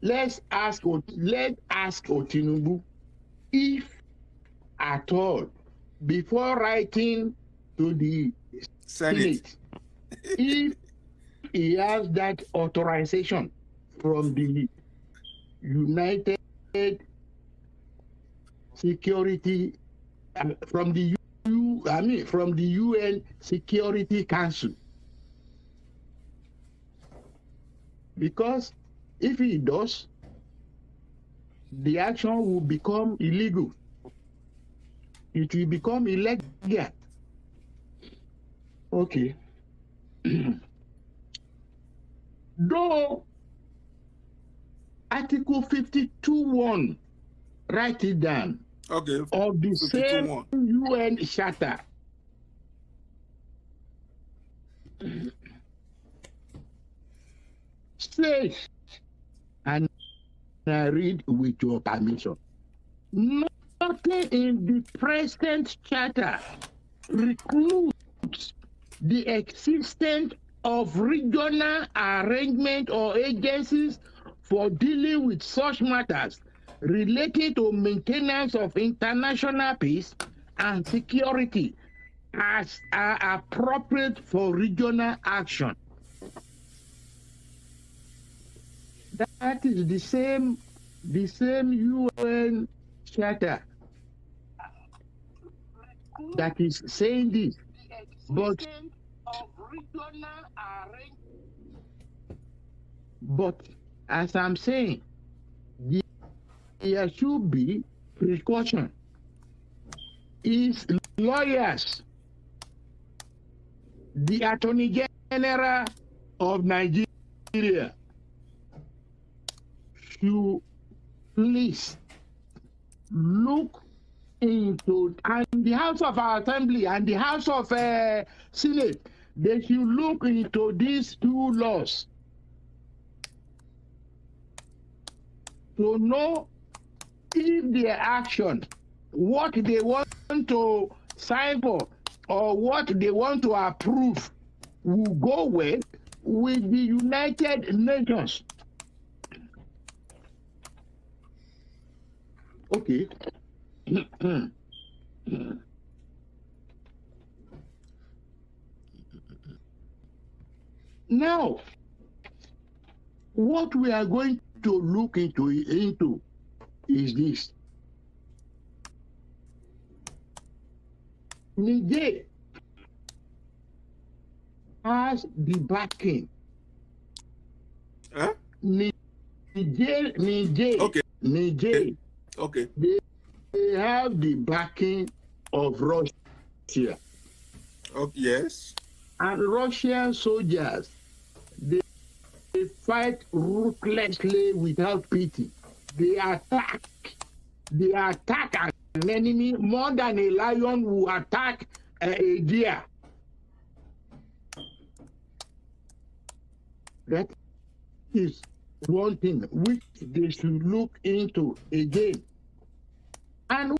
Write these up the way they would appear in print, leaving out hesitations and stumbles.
Let's ask Tinubu if at all, before writing to the Senate, if he has that authorization from the United Security, from the from the UN Security Council. Because if he does, the action will become illegal. It will become illegal. Okay. Though Article 52.1, write it down. Okay. Of the same UN Charter. Says, and I read with your permission, nothing in the present charter recludes the existence of regional arrangement or agencies for dealing with such matters relating to maintenance of international peace and security as are appropriate for regional action. That is the same UN Charter that is saying this. But as I'm saying, there should be precaution. Is lawyers, the Attorney General of Nigeria, should please look into, and the House of Assembly and the House of Senate, they should look into these two laws to know if their action, what they want to sign for or what they want to approve, will go well with the United Nations. Okay. Now, what we are going to look into is this. Niger has the backing. Huh? Niger. Okay. Niger. Okay. They have the backing of Russia. Oh, yes. And Russian soldiers, they fight ruthlessly without pity. They attack an enemy more than a lion will attack a deer. That is one thing which they should look into again. And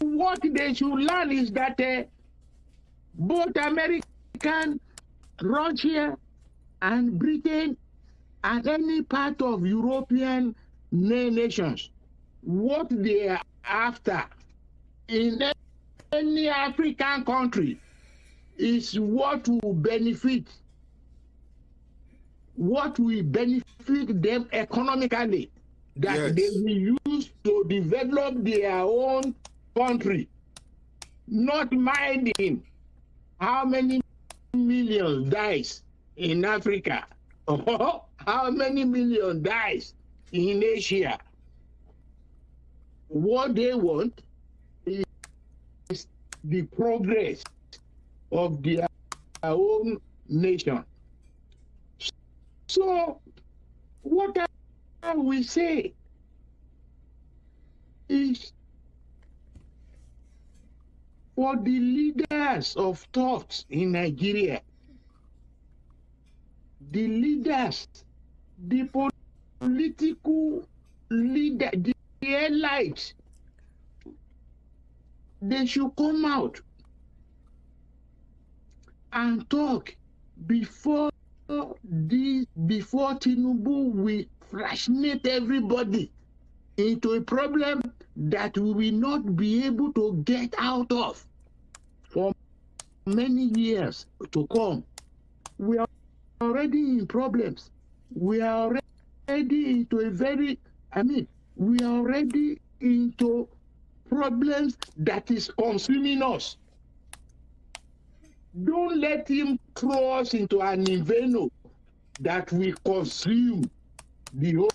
what they should learn is that both American, Russia, and Britain, and any part of European nations, what they are after in any African country is what will benefit them economically, that they will use to develop their own country, not minding how many millions dies in Africa or how many millions dies in Asia. What they want is the progress of their own nation. So, what we say is for the leaders of thoughts in Nigeria, the leaders, the political leaders, the elites, they should come out and talk before Tinubu will fractionate everybody into a problem that we will not be able to get out of for many years to come. We are already in problems. We are already into we are already into problems that is consuming us. Don't let him throw us into an inferno that will consume the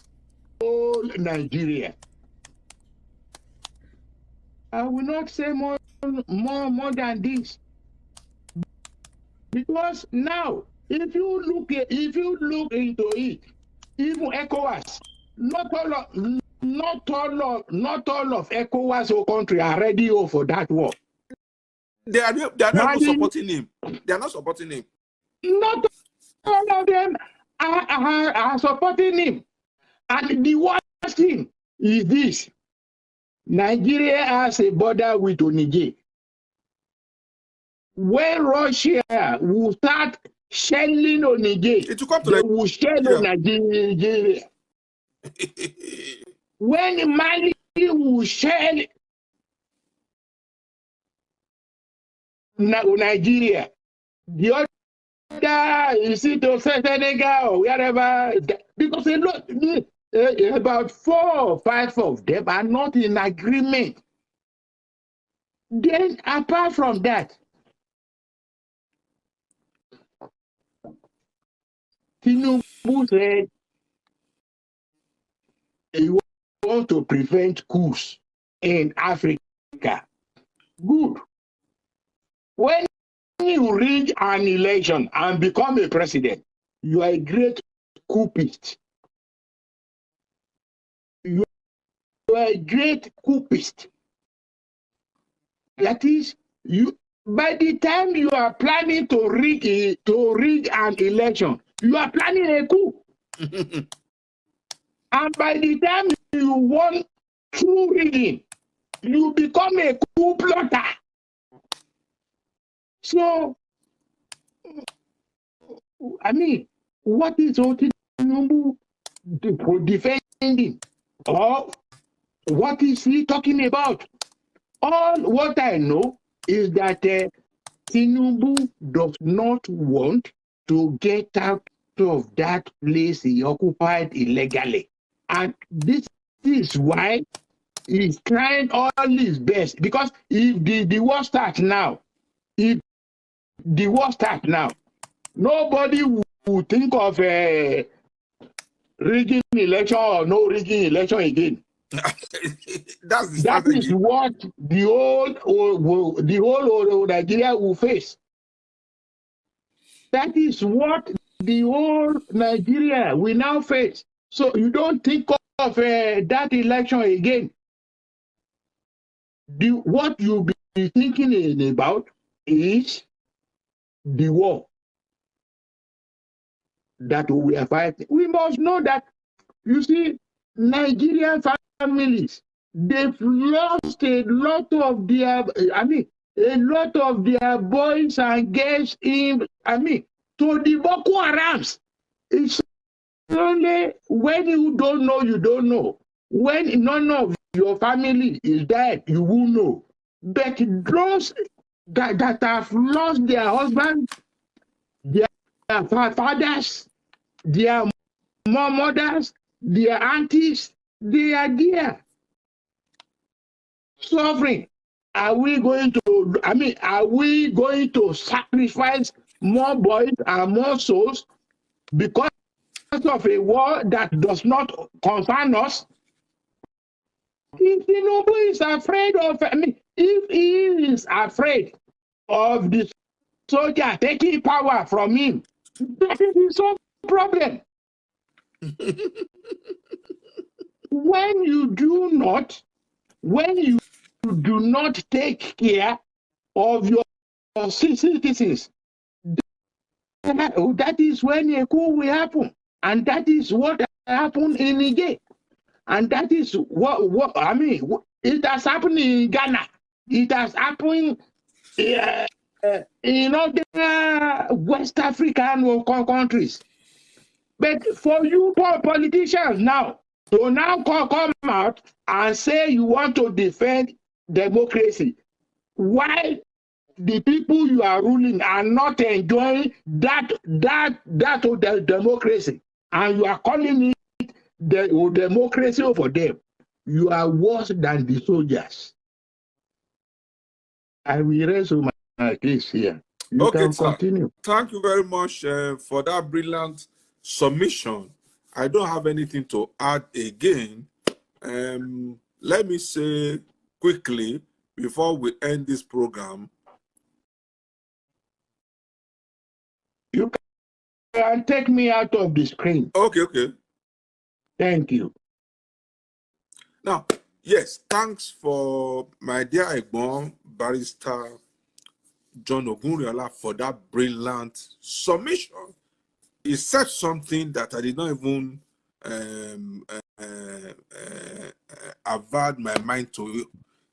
whole Nigeria. I will not say more than this, because now, if you look into it, even ECOWAS, not all of ECOWAS country are ready for that war. They are not even supporting him. They are not supporting him. Not all of them are supporting him. And the worst thing is this: Nigeria has a border with Niger. When Russia will start shelling on Niger, they will shell on Nigeria. When Mali will shell Nigeria, the other is it to Senegal or wherever, because about 4 or 5 of them are not in agreement. Then, apart from that, Tinubu said he wants to prevent coups in Africa. Good. When you rig an election and become a president, you are a great coupist. You are a great coupist. That is, by the time you are planning to rig an election, you are planning a coup. And by the time you want true rigging, you become a coup plotter. So, what is Tinubu defending? Or what is he talking about? All what I know is that Tinubu does not want to get out of that place he occupied illegally. And this is why he's trying all his best. Because if the war starts now, nobody will think of rigging election or no rigging election again. That is what the whole Nigeria will face. That is what the whole Nigeria will now face. So you don't think of that election again. What you'll be thinking about is the war that we are fighting. We must know that, you see, Nigerian families, they've lost a lot of their boys and girls to the Boko Harams. It's only when you don't know, you don't know. When none of your family is dead, you will know. But those that have lost their husbands, their fathers, their mothers, their aunties, they are there suffering. Are we going to sacrifice more boys and more souls because of a war that does not concern us? If Tinubu is afraid of, if he is afraid of the soldier taking power from him, that is his own problem. When you do not take care of your citizens, that is when a coup will happen. And that is what happened in Niger. And that is it has happened in Ghana. It has happened in other West African countries. But for you politicians now, to now come out and say you want to defend democracy, while the people you are ruling are not enjoying that democracy, and you are calling it the democracy for them, you are worse than the soldiers. I will raise my case here. You can continue. Thank you very much for that brilliant submission. I don't have anything to add again. Let me say quickly before we end this program. You can take me out of the screen. Okay. Thank you. Now, yes, thanks for my dear Egbon, Barrister John Ogunriola, for that brilliant submission. He said something that I did not even avert my mind to.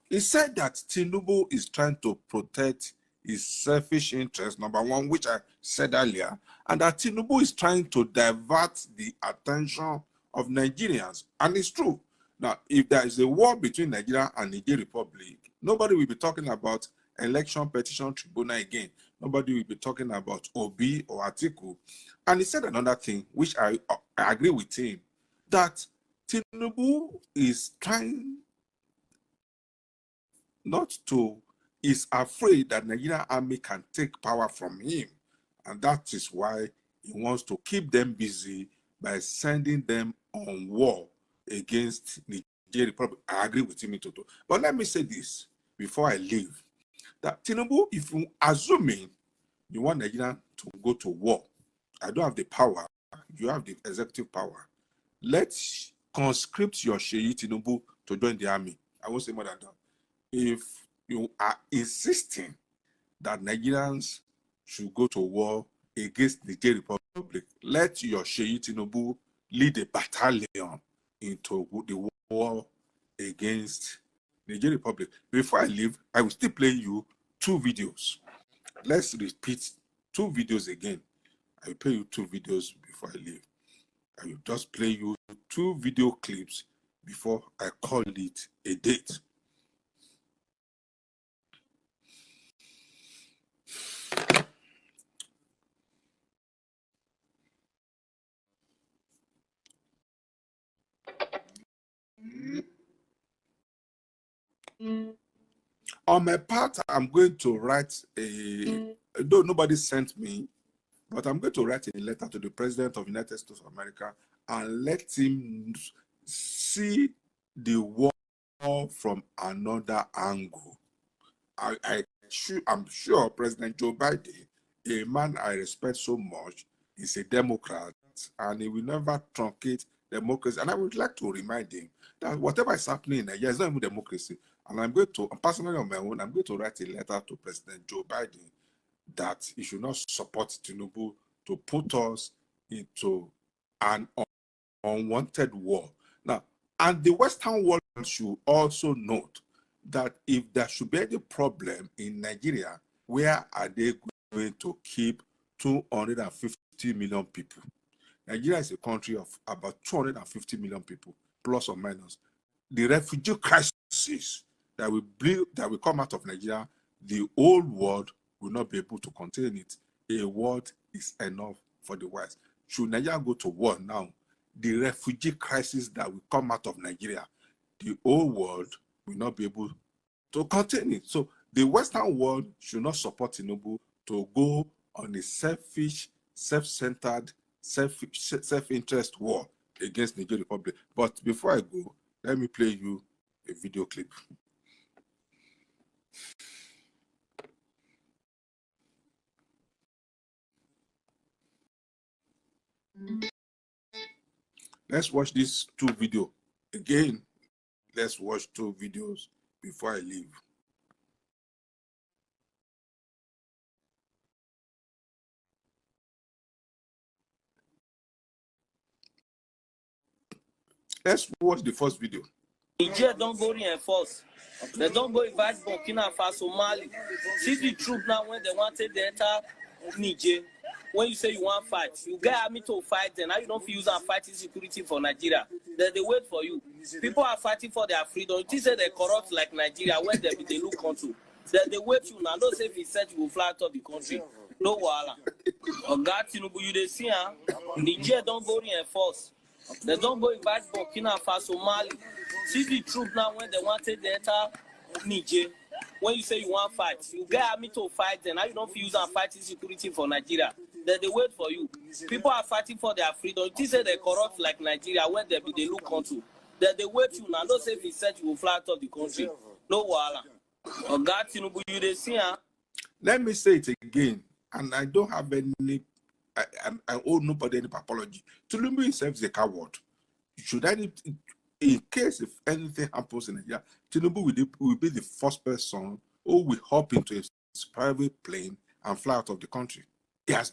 He said that Tinubu is trying to protect his selfish interests, number one, which I said earlier, and that Tinubu is trying to divert the attention of Nigerians. And it's true. Now, if there is a war between Nigeria and Niger Republic, nobody will be talking about election petition tribunal again. Nobody will be talking about Obi or Atiku. And he said another thing, which I agree with him, that Tinubu is trying not to, is afraid that Nigerian army can take power from him. And that is why he wants to keep them busy by sending them on war against the Niger Republic. I agree with him in total. But let me say this before I leave, that Tinubu, if you assuming you want Nigeria to go to war, I don't have the power, you have the executive power. Let's conscript your Sheyi Tinubu to join the army. I won't say more than that. If you are insisting that Nigerians should go to war against the Niger Republic, let your Sheyi Tinubu lead a battalion into the war against the Niger Republic. Before I leave, I will still play you 2 videos. Let's repeat 2 videos again. I will play you 2 videos before I leave. I will just play you 2 video clips before I call it a date. On my part, I'm going to write though nobody sent me, but I'm going to write a letter to the President of the United States of America and let him see the war from another angle. I'm sure President Joe Biden, a man I respect so much, is a Democrat, and he will never truncate democracy. And I would like to remind him that whatever is happening in Nigeria is not even democracy. And I'm going to, personally on my own, I'm going to write a letter to President Joe Biden that he should not support Tinubu to put us into an unwanted war. Now, and the Western world should also note that if there should be any problem in Nigeria, where are they going to keep 250 million people? Nigeria is a country of about 250 million people, plus or minus. The refugee crisis that will come out of Nigeria, the whole world will not be able to contain it. A word is enough for the West. Should Nigeria go to war now, the refugee crisis that will come out of Nigeria, the whole world will not be able to contain it. So the Western world should not support Tinubu to go on a selfish, self-centered, self-interest war against Niger Republic. But before I go, let me play you a video clip. Let's watch these 2 videos. Again, let's watch 2 videos before I leave. Let's watch the first video. Niger don't go reinforce. They don't go invite Burkina Faso, Mali. See the troop now when they wanted to enter Niger. when you say you want fight, you get army to fight, then now you don't use and fight insecurity for Nigeria. Then they wait for you. People are fighting for their freedom. You say they corrupt like Nigeria, where they look onto. Then they wait you now. Don't say if he said you will fly out of the country. No wala. Oh God, Tinubu, you they see, Niger don't go reinforce. They don't go invite Burkina Faso, Mali. See the troop now when they wanted to enter Niger. When you say you want fight, you get army to fight, then now you don't use and fight insecurity for Nigeria. Then they wait for you. People are fighting for their freedom. You say they corrupt like Nigeria, where they look onto. Then they wait you now. Don't say if he said you will fly out of the country. No wala. Oh God, Tinubu, you they see, Let me say it again, and I don't have any. I owe nobody any apology. Tinubu himself is a coward. Should any, in case if anything happens in Nigeria, Tinubu will be the first person who will hop into a private plane and fly out of the country. He has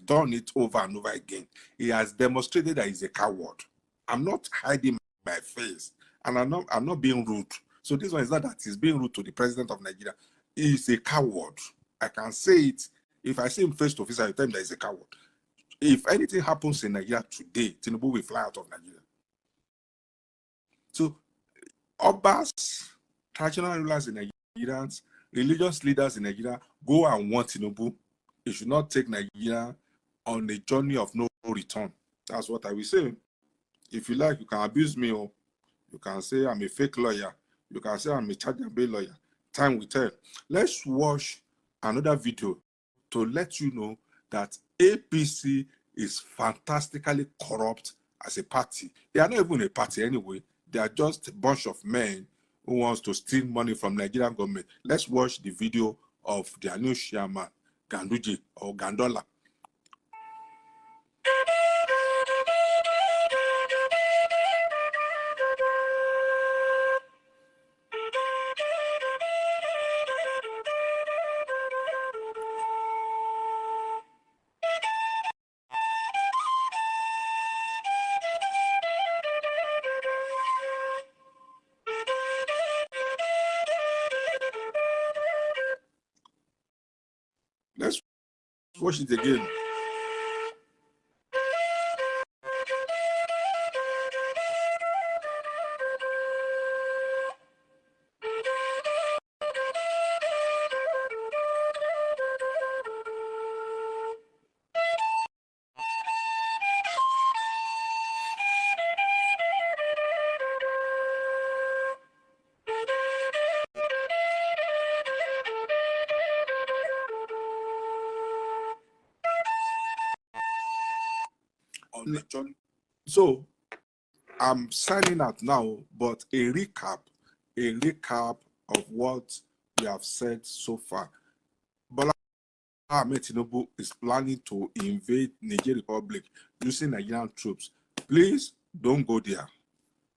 done it over and over again. He has demonstrated that he's a coward. I'm not hiding my face, and I'm not being rude. So this one is not that he's being rude to the president of Nigeria. He's a coward. I can say it. If I see him face to face, I tell him that he's a coward. If anything happens in Nigeria today, Tinubu will fly out of Nigeria. So, Obas, traditional rulers in Nigeria, religious leaders in Nigeria, go and want Tinubu. He should not take Nigeria on a journey of no return. That's what I will say. If you like, you can abuse me, or you can say I'm a fake lawyer. You can say I'm a chargeable lawyer. Time will tell. Let's watch another video to let you know that APC is fantastically corrupt as a party. They are not even a party anyway. They are just a bunch of men who wants to steal money from Nigerian government. Let's watch the video of their new chairman, Ganduje or Gandola. Let's watch it again. So I'm signing out now, but a recap of what we have said so far. Bola Ahmed Tinubu is planning to invade Niger Republic using Nigerian troops. Please don't go there.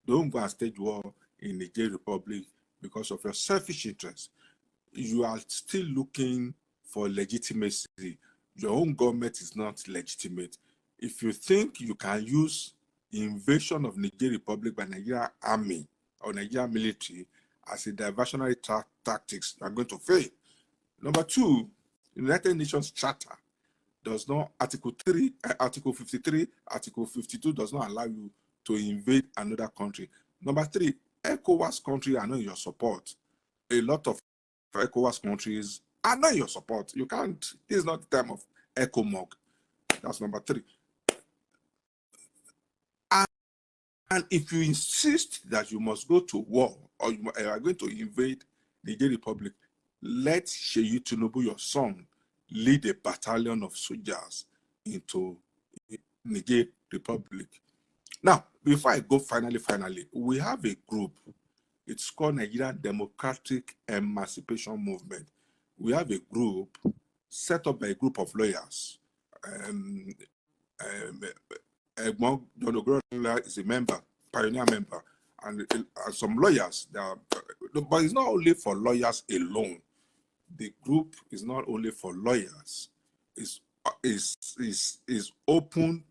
Don't go and stage war in Niger Republic because of your selfish interest. You are still looking for legitimacy. Your own government is not legitimate. If you think you can use invasion of Niger Republic by Nigerian army or Nigerian military as a diversionary tactics, you are going to fail. Number two, United Nations Charter does not, Article 53, Article 52 does not allow you to invade another country. Number three, ECOWAS countries are not in your support. A lot of ECOWAS countries are not in your support. You can't, this is not the time of ECOMOG. That's number three. And if you insist that you must go to war or you are going to invade Niger Republic, let Seyi Tinubu, your son, lead a battalion of soldiers into Niger Republic. Now, before I go finally, we have a group. It's called Nigerian Democratic Emancipation Movement. We have a group set up by a group of lawyers. John Ogorola is a member, pioneer member, and some lawyers. But it's not only for lawyers alone. The group is not only for lawyers. It's open.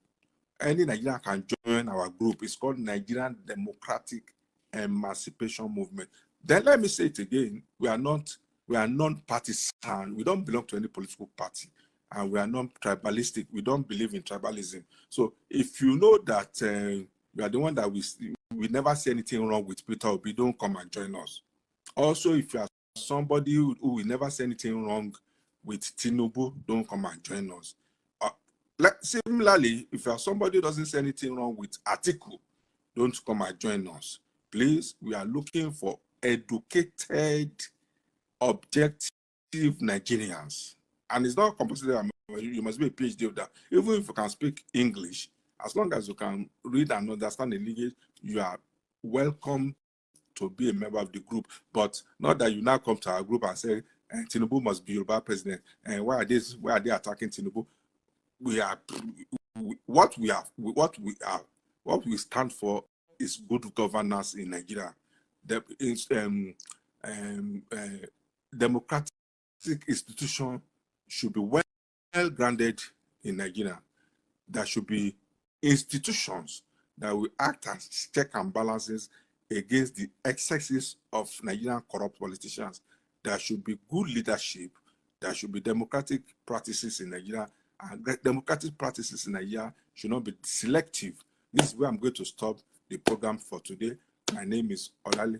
Any Nigerian can join our group. It's called Nigerian Democratic Emancipation Movement. Then let me say it again. We are non-partisan. We don't belong to any political party. and we are not tribalistic. We don't believe in tribalism. So if you know that you are the one that we never see anything wrong with Peter Obi, don't come and join us. Also, if you are somebody who will never say anything wrong with Tinubu, don't come and join us. Similarly, if you are somebody who doesn't say anything wrong with Atiku, don't come and join us. Please, we are looking for educated, objective Nigerians. And it's not compulsory that you must be a PhD of that. Even if you can speak English, as long as you can read and understand the language, you are welcome to be a member of the group. But not that you now come to our group and say, Tinubu must be Yoruba president. And why are they attacking Tinubu? What we stand for is good governance in Nigeria. Democratic institution should be well grounded in Nigeria. There should be institutions that will act as check and balances against the excesses of Nigerian corrupt politicians. There should be good leadership. There should be democratic practices in Nigeria, and democratic practices in Nigeria should not be selective. This is where I'm going to stop the program for today. My name is Olale.